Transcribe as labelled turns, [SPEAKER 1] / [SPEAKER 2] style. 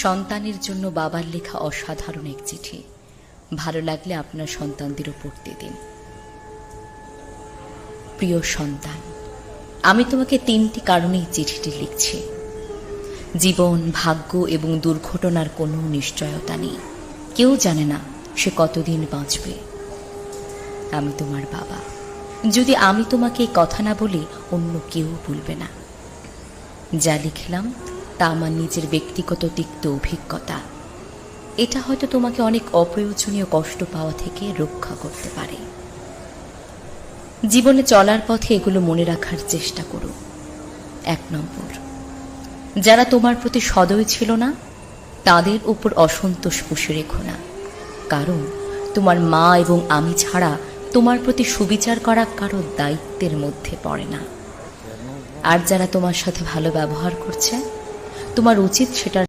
[SPEAKER 1] সন্তানের জন্য বাবার লেখা অসাধারণ এক চিঠি। ভালো লাগলে আপনার সন্তানদেরও পড়তে দিন। প্রিয় সন্তান, আমি তোমাকে 3টি কারণেই চিঠিটি লিখছি। জীবন, ভাগ্য এবং দুর্ঘটনার কোনো নিশ্চয়তা নেই। কেউ জানে না সে কতদিন বাঁচবে। আমি তোমার বাবা। যদি আমি তোমাকে এই কথা না বলি, অন্য কেউ বলবে না। যা লিখলাম তা আমার নিজের ব্যক্তিগত তিক্ত অভিজ্ঞতা। এটা হয়তো তোমাকে অনেক অপ্রয়োজনীয় কষ্ট পাওয়া থেকে রক্ষা করতে পারে। জীবনে চলার পথে এগুলো মনে রাখার চেষ্টা করো। 1 নম্বর, যারা তোমার প্রতি সদয় ছিল না, তাদের উপর অসন্তোষ পুষে রেখো না। কারণ তোমার মা এবং আমি ছাড়া তোমার প্রতি সুবিচার করা কারো দায়িত্বের মধ্যে পড়ে না। আর যারা তোমার সাথে ভালো ব্যবহার করছে, তোমার উচিত সেটার